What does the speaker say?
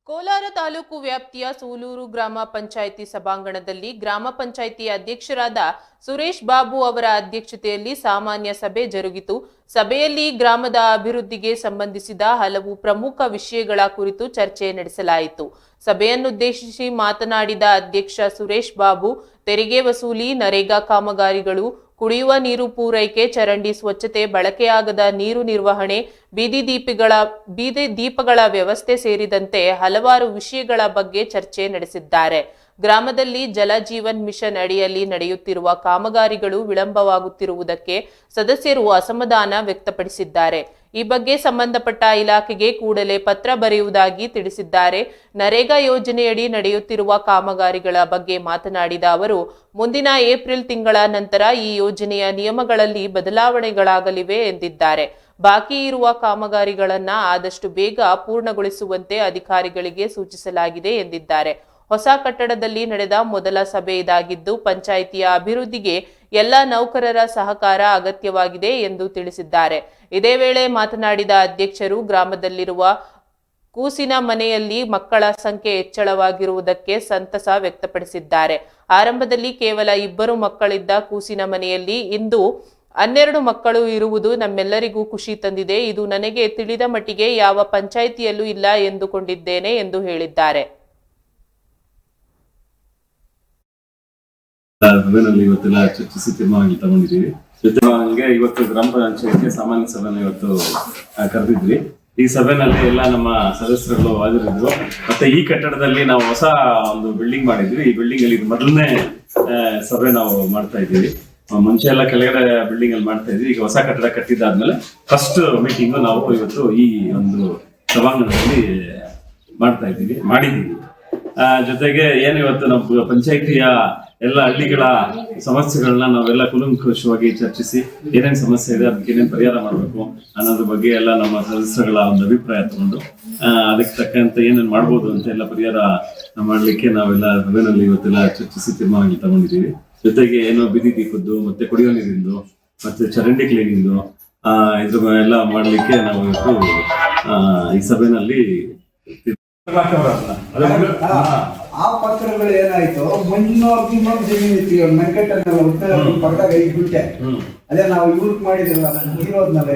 ಕೋಲಾರ ತಾಲೂಕು ವ್ಯಾಪ್ತಿಯ ಸೂಲೂರು ಗ್ರಾಮ ಪಂಚಾಯಿತಿ ಸಭಾಂಗಣದಲ್ಲಿ ಗ್ರಾಮ ಪಂಚಾಯಿತಿ ಅಧ್ಯಕ್ಷರಾದ ಸುರೇಶ್ ಬಾಬು ಅವರ ಅಧ್ಯಕ್ಷತೆಯಲ್ಲಿ ಸಾಮಾನ್ಯ ಸಭೆ ಜರುಗಿತು. ಸಭೆಯಲ್ಲಿ ಗ್ರಾಮದ ಅಭಿವೃದ್ಧಿಗೆ ಸಂಬಂಧಿಸಿದ ಹಲವು ಪ್ರಮುಖ ವಿಷಯಗಳ ಕುರಿತು ಚರ್ಚೆ ನಡೆಸಲಾಯಿತು. ಸಭೆಯನ್ನುದ್ದೇಶಿಸಿ ಮಾತನಾಡಿದ ಅಧ್ಯಕ್ಷ ಸುರೇಶ್ ಬಾಬು, ತೆರಿಗೆ ವಸೂಲಿ, ನರೇಗಾ ಕಾಮಗಾರಿಗಳು, ಕುಡಿಯುವ ನೀರು ಪೂರೈಕೆ, ಚರಂಡಿ ಸ್ವಚ್ಛತೆ, ಬಳಕೆಯಾಗದ ನೀರು ನಿರ್ವಹಣೆ, ಬೀದಿ ದೀಪಗಳ ವ್ಯವಸ್ಥೆ ಸೇರಿದಂತೆ ಹಲವಾರು ವಿಷಯಗಳ ಬಗ್ಗೆ ಚರ್ಚೆ ನಡೆಸಿದ್ದಾರೆ. ಗ್ರಾಮದಲ್ಲಿ ಜಲ ಜೀವನ್ ಮಿಷನ್ ಅಡಿಯಲ್ಲಿ ನಡೆಯುತ್ತಿರುವ ಕಾಮಗಾರಿಗಳು ವಿಳಂಬವಾಗುತ್ತಿರುವುದಕ್ಕೆ ಸದಸ್ಯರು ಅಸಮಾಧಾನ ವ್ಯಕ್ತಪಡಿಸಿದ್ದಾರೆ. ಈ ಬಗ್ಗೆ ಸಂಬಂಧಪಟ್ಟ ಇಲಾಖೆಗೆ ಕೂಡಲೇ ಪತ್ರ ಬರೆಯುವುದಾಗಿ ತಿಳಿಸಿದ್ದಾರೆ. ನರೇಗಾ ಯೋಜನೆಯಡಿ ನಡೆಯುತ್ತಿರುವ ಕಾಮಗಾರಿಗಳ ಬಗ್ಗೆ ಮಾತನಾಡಿದ ಅವರು, ಮುಂದಿನ ಏಪ್ರಿಲ್ ತಿಂಗಳ ನಂತರ ಈ ಯೋಜನೆಯ ನಿಯಮಗಳಲ್ಲಿ ಬದಲಾವಣೆಗಳಾಗಲಿವೆ ಎಂದಿದ್ದಾರೆ. ಬಾಕಿ ಇರುವ ಕಾಮಗಾರಿಗಳನ್ನು ಆದಷ್ಟು ಬೇಗ ಪೂರ್ಣಗೊಳಿಸುವಂತೆ ಅಧಿಕಾರಿಗಳಿಗೆ ಸೂಚಿಸಲಾಗಿದೆ ಎಂದಿದ್ದಾರೆ. ಹೊಸ ಕಟ್ಟಡದಲ್ಲಿ ನಡೆದ ಮೊದಲ ಸಭೆ ಇದಾಗಿದ್ದು, ಪಂಚಾಯಿತಿಯ ಅಭಿವೃದ್ಧಿಗೆ ಎಲ್ಲ ನೌಕರರ ಸಹಕಾರ ಅಗತ್ಯವಾಗಿದೆ ಎಂದು ತಿಳಿಸಿದ್ದಾರೆ. ಇದೇ ವೇಳೆ ಮಾತನಾಡಿದ ಅಧ್ಯಕ್ಷರು, ಗ್ರಾಮದಲ್ಲಿರುವ ಕೂಸಿನ ಮನೆಯಲ್ಲಿ ಮಕ್ಕಳ ಸಂಖ್ಯೆ ಹೆಚ್ಚಳವಾಗಿರುವುದಕ್ಕೆ ಸಂತಸ ವ್ಯಕ್ತಪಡಿಸಿದ್ದಾರೆ. ಆರಂಭದಲ್ಲಿ ಕೇವಲ 2 ಮಕ್ಕಳಿದ್ದ ಕೂಸಿನ ಮನೆಯಲ್ಲಿ ಇಂದು 12 ಮಕ್ಕಳು ಇರುವುದು ನಮ್ಮೆಲ್ಲರಿಗೂ ಖುಷಿ ತಂದಿದೆ. ಇದು ನನಗೆ ತಿಳಿದ ಮಟ್ಟಿಗೆ ಯಾವ ಪಂಚಾಯಿತಿಯಲ್ಲೂ ಇಲ್ಲ ಎಂದುಕೊಂಡಿದ್ದೇನೆ ಎಂದು ಹೇಳಿದ್ದಾರೆ. ಸಭೆಯಲ್ಲಿ ಇವತ್ತೆಲ್ಲ ಚರ್ಚಿಸಿ ತೀರ್ಮಾನ ತಗೊಂಡಿದ್ದೀವಿ. ಜೊತೆಗೆ ಇವತ್ತು ಗ್ರಾಮ ಪಂಚಾಯತಿ ಸಾಮಾನ್ಯ ಸಭೆನ ಇವತ್ತು ಕರೆದಿದ್ವಿ. ಈ ಸಭೆನಲ್ಲಿ ಎಲ್ಲ ನಮ್ಮ ಸದಸ್ಯರುಗಳು ಹಾಜರಿದ್ರು. ಮತ್ತೆ ಈ ಕಟ್ಟಡದಲ್ಲಿ ನಾವು ಹೊಸ ಒಂದು ಬಿಲ್ಡಿಂಗ್ ಮಾಡಿದ್ವಿ. ಈ ಬಿಲ್ಡಿಂಗ್ ಅಲ್ಲಿ ಮೊದಲನೇ ಸಭೆ ನಾವು ಮಾಡ್ತಾ ಇದ್ದೀವಿ. ಮುಂಚೆ ಎಲ್ಲ ಕೆಳಗಡೆ ಬಿಲ್ಡಿಂಗ್ ಅಲ್ಲಿ ಮಾಡ್ತಾ ಇದ್ವಿ. ಈಗ ಹೊಸ ಕಟ್ಟಡ ಕಟ್ಟಿದ್ದಾದ್ಮೇಲೆ ಫಸ್ಟ್ ಮೀಟಿಂಗ್ ನಾವು ಇವತ್ತು ಈ ಒಂದು ಸಭಾಂಗಣದಲ್ಲಿ ಮಾಡಿದ್ದೀವಿ. ಜೊತೆಗೆ ಏನು ಇವತ್ತು ನಮ್ಮ ಪಂಚಾಯಿತಿಯ ಎಲ್ಲ ಹಳ್ಳಿಗಳ ಸಮಸ್ಯೆಗಳನ್ನ ನಾವೆಲ್ಲ ಕೂಲಂಕುಷವಾಗಿ ಚರ್ಚಿಸಿ ಏನೇನು ಸಮಸ್ಯೆ ಇದೆ, ಅದಕ್ಕೆ ಏನೇನು ಪರಿಹಾರ ಮಾಡಬೇಕು ಅನ್ನೋದ್ರ ಬಗ್ಗೆ ಎಲ್ಲ ನಮ್ಮ ಸದಸ್ಯರುಗಳ ಒಂದು ಅಭಿಪ್ರಾಯ ತಗೊಂಡು ಅದಕ್ಕೆ ತಕ್ಕಂತೆ ಏನೇನು ಮಾಡ್ಬೋದು ಅಂತ ಎಲ್ಲ ಪರಿಹಾರ ಮಾಡಲಿಕ್ಕೆ ನಾವೆಲ್ಲ ಸಭೆಯಲ್ಲಿ ಇವತ್ತೆಲ್ಲ ಚರ್ಚಿಸಿ ತೀರ್ಮಾನ ತಗೊಂಡಿದ್ದೀವಿ. ಜೊತೆಗೆ ಏನೋ ಬೀದಿ ದೀಪದ್ದು, ಮತ್ತೆ ಕುಡಿಯೋ ನೀರಿಂದು, ಮತ್ತೆ ಚರಂಡಿ ಕ್ಲೀನಿಂಗು, ಇದ್ರ ಎಲ್ಲ ಮಾಡಲಿಕ್ಕೆ ನಾವು ಇವತ್ತು ಈ ಸಭೆಯಲ್ಲಿ ಆ ಪತ್ರಗಳು ಏನಾಯ್ತು, ಮುನ್ನೂರು ಜಮೀನು ಇತ್ತು. ಮೆನ್ಕಟ್ಟನ್ನೆಲ್ಲ ಉತ್ತರ ಪಡೆದಾಗ 5 ಗುಂಟೆ ಅದೇ ನಾವು ಇವ್ರಿಗೆ ಮಾಡಿದ್ರಲ್ಲ, ಇರೋದ್ನಲ್ಲ